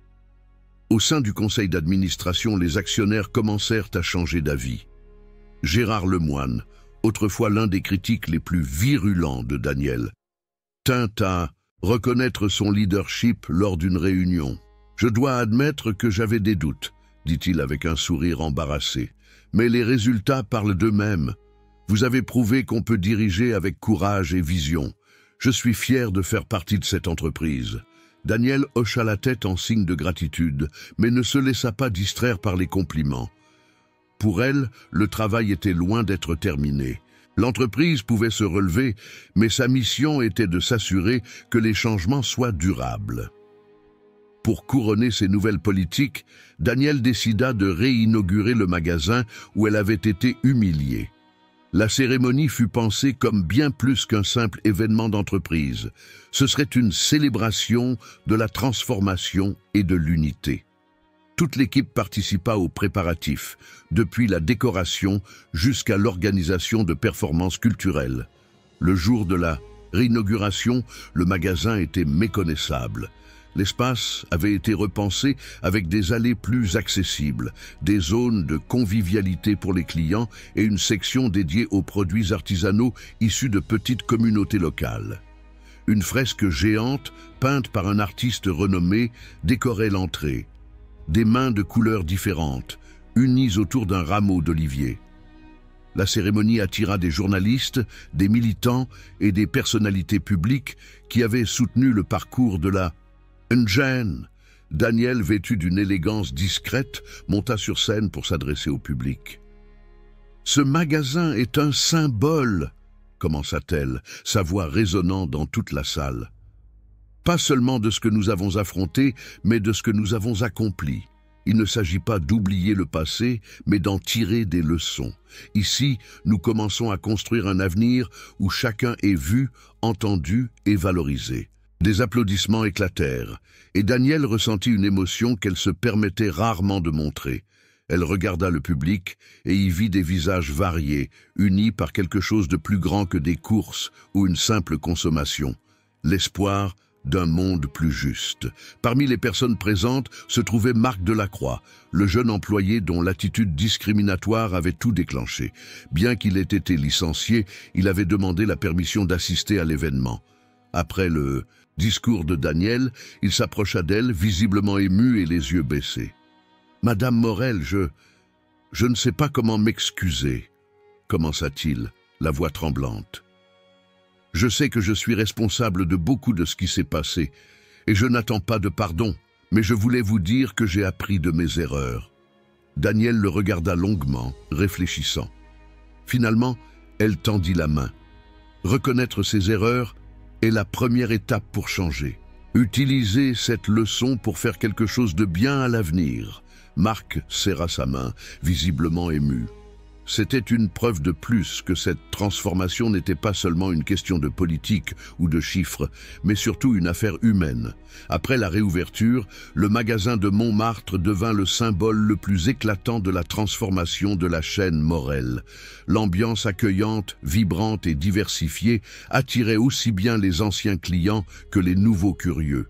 Au sein du conseil d'administration, les actionnaires commencèrent à changer d'avis. Gérard Lemoine, autrefois l'un des critiques les plus virulents de Daniel, tint à reconnaître son leadership lors d'une réunion. « Je dois admettre que j'avais des doutes », dit-il avec un sourire embarrassé. « Mais les résultats parlent d'eux-mêmes. Vous avez prouvé qu'on peut diriger avec courage et vision. Je suis fier de faire partie de cette entreprise. » Daniel hocha la tête en signe de gratitude, mais ne se laissa pas distraire par les compliments. Pour elle, le travail était loin d'être terminé. L'entreprise pouvait se relever, mais sa mission était de s'assurer que les changements soient durables. Pour couronner ces nouvelles politiques, Daniel décida de réinaugurer le magasin où elle avait été humiliée. La cérémonie fut pensée comme bien plus qu'un simple événement d'entreprise. Ce serait une célébration de la transformation et de l'unité. Toute l'équipe participa aux préparatifs, depuis la décoration jusqu'à l'organisation de performances culturelles. Le jour de la réinauguration, le magasin était méconnaissable. L'espace avait été repensé avec des allées plus accessibles, des zones de convivialité pour les clients et une section dédiée aux produits artisanaux issus de petites communautés locales. Une fresque géante, peinte par un artiste renommé, décorait l'entrée. Des mains de couleurs différentes, unies autour d'un rameau d'olivier. La cérémonie attira des journalistes, des militants et des personnalités publiques qui avaient soutenu le parcours de la jeune. Daniel, vêtu d'une élégance discrète, monta sur scène pour s'adresser au public. « Ce magasin est un symbole !» commença-t-elle, sa voix résonnant dans toute la salle. « Pas seulement de ce que nous avons affronté, mais de ce que nous avons accompli. Il ne s'agit pas d'oublier le passé, mais d'en tirer des leçons. Ici, nous commençons à construire un avenir où chacun est vu, entendu et valorisé. » Des applaudissements éclatèrent, et Daniel ressentit une émotion qu'elle se permettait rarement de montrer. Elle regarda le public et y vit des visages variés, unis par quelque chose de plus grand que des courses ou une simple consommation. L'espoir d'un monde plus juste. Parmi les personnes présentes se trouvait Marc Delacroix, le jeune employé dont l'attitude discriminatoire avait tout déclenché. Bien qu'il ait été licencié, il avait demandé la permission d'assister à l'événement. Après le discours de Daniel, il s'approcha d'elle, visiblement ému et les yeux baissés. « Madame Morel, je ne sais pas comment m'excuser, » commença-t-il, la voix tremblante. « Je sais que je suis responsable de beaucoup de ce qui s'est passé, et je n'attends pas de pardon, mais je voulais vous dire que j'ai appris de mes erreurs. » Daniel le regarda longuement, réfléchissant. Finalement, elle tendit la main. Reconnaître ses erreurs est la première étape pour changer. Utilisez cette leçon pour faire quelque chose de bien à l'avenir. Marc serra sa main, visiblement ému. C'était une preuve de plus que cette transformation n'était pas seulement une question de politique ou de chiffres, mais surtout une affaire humaine. Après la réouverture, le magasin de Montmartre devint le symbole le plus éclatant de la transformation de la chaîne Morel. L'ambiance accueillante, vibrante et diversifiée attirait aussi bien les anciens clients que les nouveaux curieux.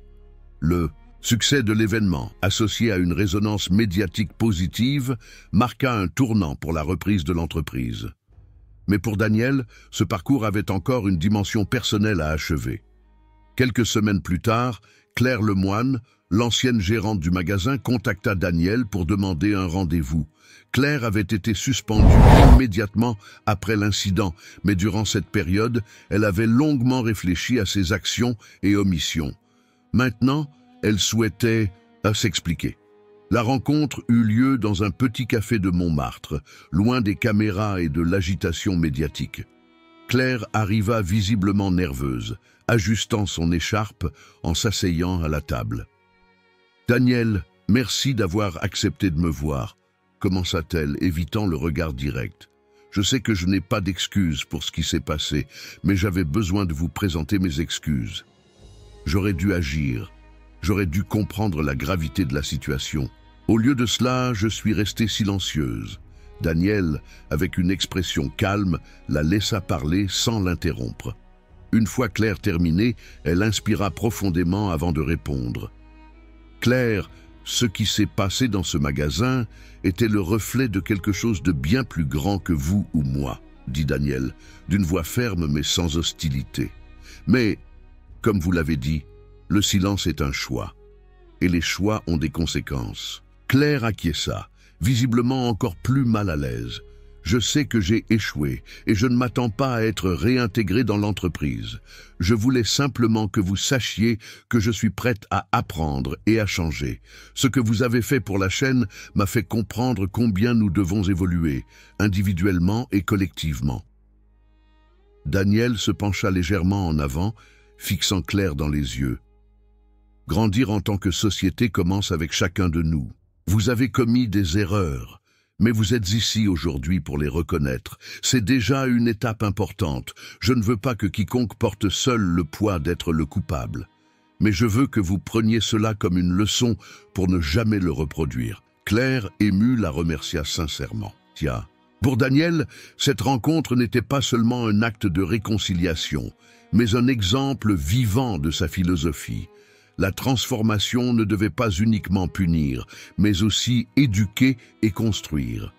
Le succès de l'événement, associé à une résonance médiatique positive, marqua un tournant pour la reprise de l'entreprise. Mais pour Daniel, ce parcours avait encore une dimension personnelle à achever. Quelques semaines plus tard, Claire Lemoine, l'ancienne gérante du magasin, contacta Daniel pour demander un rendez-vous. Claire avait été suspendue immédiatement après l'incident, mais durant cette période, elle avait longuement réfléchi à ses actions et omissions. Maintenant, elle souhaitait s'expliquer. La rencontre eut lieu dans un petit café de Montmartre, loin des caméras et de l'agitation médiatique. Claire arriva visiblement nerveuse, ajustant son écharpe en s'asseyant à la table. « Daniel, merci d'avoir accepté de me voir », commença-t-elle, évitant le regard direct. « Je sais que je n'ai pas d'excuses pour ce qui s'est passé, mais j'avais besoin de vous présenter mes excuses. J'aurais dû agir. J'aurais dû comprendre la gravité de la situation. Au lieu de cela, je suis restée silencieuse. » Daniel, avec une expression calme, la laissa parler sans l'interrompre. Une fois Claire terminée, elle inspira profondément avant de répondre. « Claire, ce qui s'est passé dans ce magasin était le reflet de quelque chose de bien plus grand que vous ou moi, » dit Daniel, d'une voix ferme mais sans hostilité. « Mais, comme vous l'avez dit, le silence est un choix, et les choix ont des conséquences. » Claire acquiesça, visiblement encore plus mal à l'aise. « Je sais que j'ai échoué, et je ne m'attends pas à être réintégrée dans l'entreprise. Je voulais simplement que vous sachiez que je suis prête à apprendre et à changer. Ce que vous avez fait pour la chaîne m'a fait comprendre combien nous devons évoluer, individuellement et collectivement. » Daniel se pencha légèrement en avant, fixant Claire dans les yeux. « Grandir en tant que société commence avec chacun de nous. Vous avez commis des erreurs, mais vous êtes ici aujourd'hui pour les reconnaître. C'est déjà une étape importante. Je ne veux pas que quiconque porte seul le poids d'être le coupable. Mais je veux que vous preniez cela comme une leçon pour ne jamais le reproduire. » Claire, émue, la remercia sincèrement. Tiens. Pour Daniel, cette rencontre n'était pas seulement un acte de réconciliation, mais un exemple vivant de sa philosophie. La transformation ne devait pas uniquement punir, mais aussi éduquer et construire.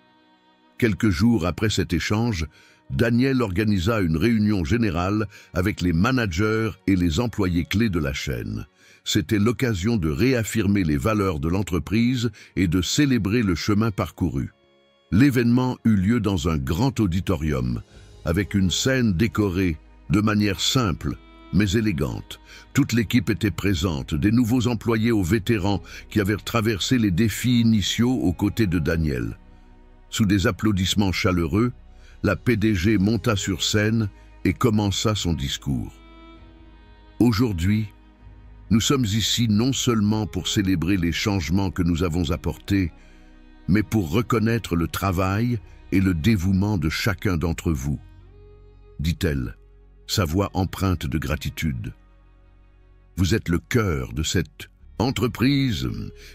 Quelques jours après cet échange, Daniel organisa une réunion générale avec les managers et les employés clés de la chaîne. C'était l'occasion de réaffirmer les valeurs de l'entreprise et de célébrer le chemin parcouru. L'événement eut lieu dans un grand auditorium, avec une scène décorée de manière simple mais élégante. Toute l'équipe était présente, des nouveaux employés aux vétérans qui avaient traversé les défis initiaux aux côtés de Daniel. Sous des applaudissements chaleureux, la PDG monta sur scène et commença son discours. Aujourd'hui, nous sommes ici non seulement pour célébrer les changements que nous avons apportés, mais pour reconnaître le travail et le dévouement de chacun d'entre vous, dit-elle, sa voix empreinte de gratitude. Vous êtes le cœur de cette entreprise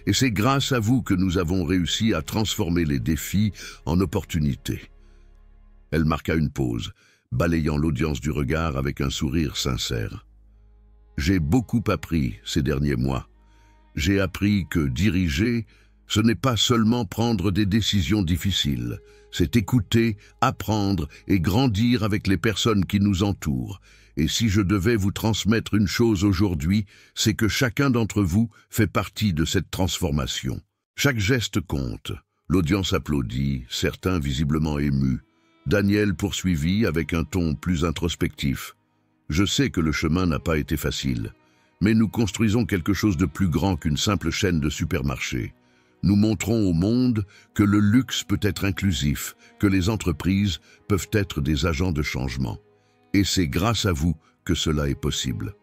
et c'est grâce à vous que nous avons réussi à transformer les défis en opportunités. Elle marqua une pause, balayant l'audience du regard avec un sourire sincère. J'ai beaucoup appris ces derniers mois. J'ai appris que diriger, ce n'est pas seulement prendre des décisions difficiles, c'est écouter, apprendre et grandir avec les personnes qui nous entourent. Et si je devais vous transmettre une chose aujourd'hui, c'est que chacun d'entre vous fait partie de cette transformation. Chaque geste compte. L'audience applaudit, certains visiblement émus. Daniel poursuivit avec un ton plus introspectif. Je sais que le chemin n'a pas été facile, mais nous construisons quelque chose de plus grand qu'une simple chaîne de supermarchés. Nous montrons au monde que le luxe peut être inclusif, que les entreprises peuvent être des agents de changement. Et c'est grâce à vous que cela est possible.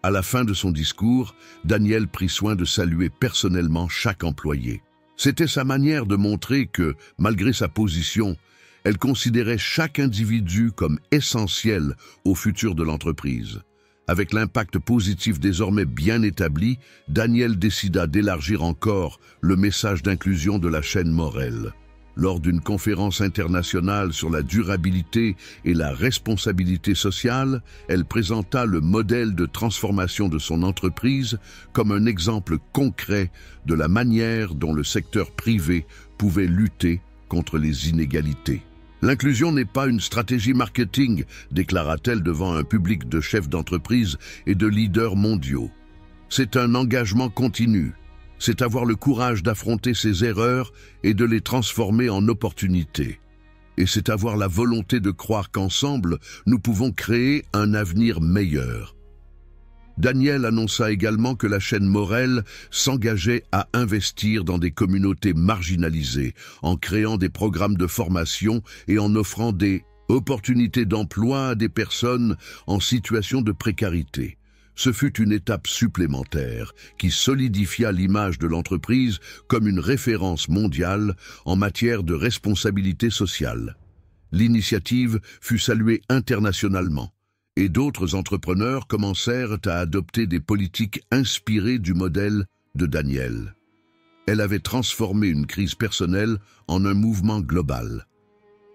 À la fin de son discours, Daniel prit soin de saluer personnellement chaque employé. C'était sa manière de montrer que, malgré sa position, Elle considérait chaque individu comme essentiel au futur de l'entreprise. Avec l'impact positif désormais bien établi, Daniel décida d'élargir encore le message d'inclusion de la chaîne Morel. Lors d'une conférence internationale sur la durabilité et la responsabilité sociale, elle présenta le modèle de transformation de son entreprise comme un exemple concret de la manière dont le secteur privé pouvait lutter contre les inégalités. L'inclusion n'est pas une stratégie marketing, déclara-t-elle devant un public de chefs d'entreprise et de leaders mondiaux. C'est un engagement continu. C'est avoir le courage d'affronter ses erreurs et de les transformer en opportunités. Et c'est avoir la volonté de croire qu'ensemble, nous pouvons créer un avenir meilleur. Daniel annonça également que la chaîne Morel s'engageait à investir dans des communautés marginalisées, en créant des programmes de formation et en offrant des opportunités d'emploi à des personnes en situation de précarité. Ce fut une étape supplémentaire qui solidifia l'image de l'entreprise comme une référence mondiale en matière de responsabilité sociale. L'initiative fut saluée internationalement et d'autres entrepreneurs commencèrent à adopter des politiques inspirées du modèle de Daniel. Elle avait transformé une crise personnelle en un mouvement global.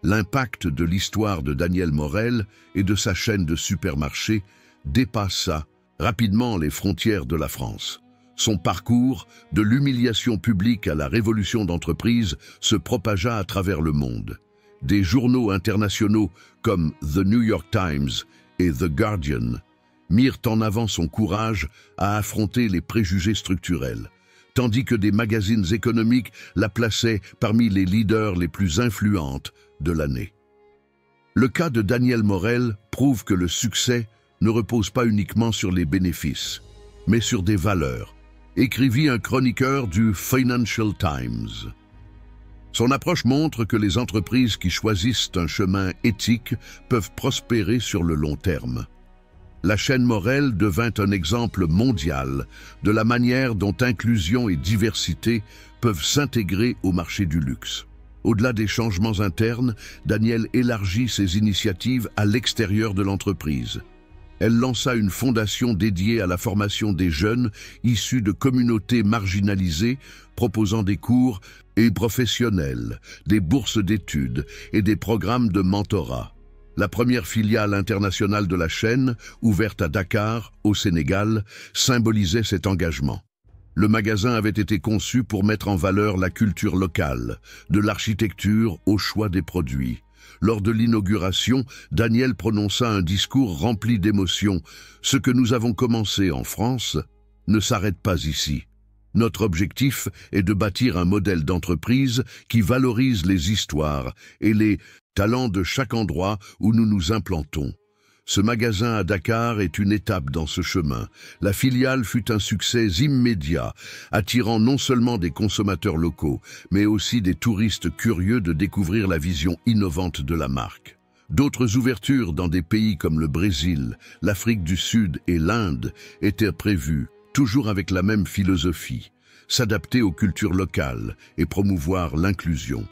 L'impact de l'histoire de Daniel Morel et de sa chaîne de supermarchés dépassa rapidement les frontières de la France. Son parcours, de l'humiliation publique à la révolution d'entreprise, se propagea à travers le monde. Des journaux internationaux comme The New York Times et The Guardian mirent en avant son courage à affronter les préjugés structurels, tandis que des magazines économiques la plaçaient parmi les leaders les plus influentes de l'année. Le cas de Daniel Morel prouve que le succès ne repose pas uniquement sur les bénéfices, mais sur des valeurs, écrivit un chroniqueur du Financial Times. Son approche montre que les entreprises qui choisissent un chemin éthique peuvent prospérer sur le long terme. La chaîne Morel devint un exemple mondial de la manière dont inclusion et diversité peuvent s'intégrer au marché du luxe. Au-delà des changements internes, Daniel élargit ses initiatives à l'extérieur de l'entreprise. Elle lança une fondation dédiée à la formation des jeunes issus de communautés marginalisées, proposant des cours et professionnels, des bourses d'études et des programmes de mentorat. La première filiale internationale de la chaîne, ouverte à Dakar, au Sénégal, symbolisait cet engagement. Le magasin avait été conçu pour mettre en valeur la culture locale, de l'architecture au choix des produits. Lors de l'inauguration, Daniel prononça un discours rempli d'émotion. « Ce que nous avons commencé en France ne s'arrête pas ici. Notre objectif est de bâtir un modèle d'entreprise qui valorise les histoires et les talents de chaque endroit où nous nous implantons. » Ce magasin à Dakar est une étape dans ce chemin. La filiale fut un succès immédiat, attirant non seulement des consommateurs locaux, mais aussi des touristes curieux de découvrir la vision innovante de la marque. D'autres ouvertures dans des pays comme le Brésil, l'Afrique du Sud et l'Inde étaient prévues, toujours avec la même philosophie, s'adapter aux cultures locales et promouvoir l'inclusion.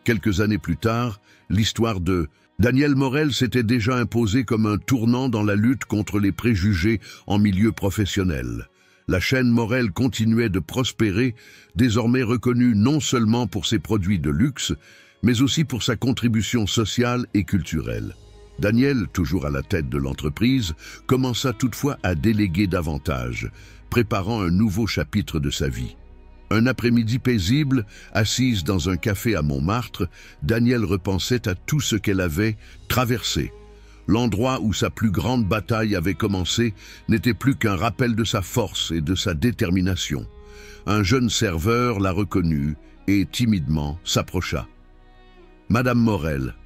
Quelques années plus tard, l'histoire de Daniel Morel s'était déjà imposé comme un tournant dans la lutte contre les préjugés en milieu professionnel. La chaîne Morel continuait de prospérer, désormais reconnue non seulement pour ses produits de luxe, mais aussi pour sa contribution sociale et culturelle. Daniel, toujours à la tête de l'entreprise, commença toutefois à déléguer davantage, préparant un nouveau chapitre de sa vie. Un après-midi paisible, assise dans un café à Montmartre, Daniel repensait à tout ce qu'elle avait traversé. L'endroit où sa plus grande bataille avait commencé n'était plus qu'un rappel de sa force et de sa détermination. Un jeune serveur la reconnut et, timidement, s'approcha. « Madame Morel,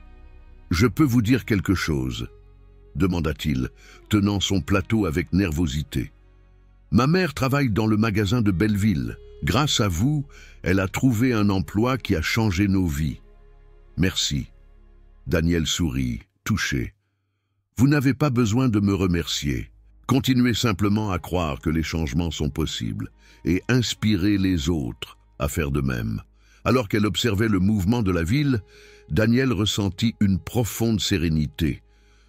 je peux vous dire quelque chose ?» demanda-t-il, tenant son plateau avec nervosité. « Ma mère travaille dans le magasin de Belleville. Grâce à vous, elle a trouvé un emploi qui a changé nos vies. Merci. » Daniel sourit, touché. « Vous n'avez pas besoin de me remercier. Continuez simplement à croire que les changements sont possibles et inspirez les autres à faire de même. Alors qu'elle observait le mouvement de la ville, Danielle ressentit une profonde sérénité.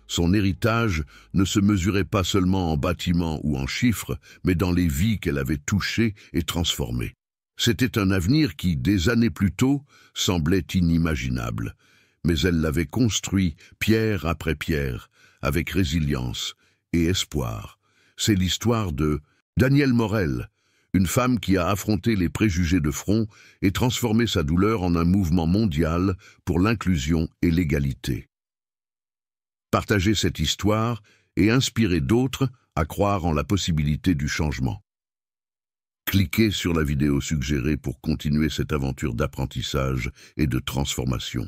Son héritage ne se mesurait pas seulement en bâtiments ou en chiffres, mais dans les vies qu'elle avait touchées et transformées. C'était un avenir qui, des années plus tôt, semblait inimaginable. Mais elle l'avait construit pierre après pierre, avec résilience et espoir. C'est l'histoire de Danielle Morel, une femme qui a affronté les préjugés de front et transformé sa douleur en un mouvement mondial pour l'inclusion et l'égalité. Partagez cette histoire et inspirez d'autres à croire en la possibilité du changement. Cliquez sur la vidéo suggérée pour continuer cette aventure d'apprentissage et de transformation.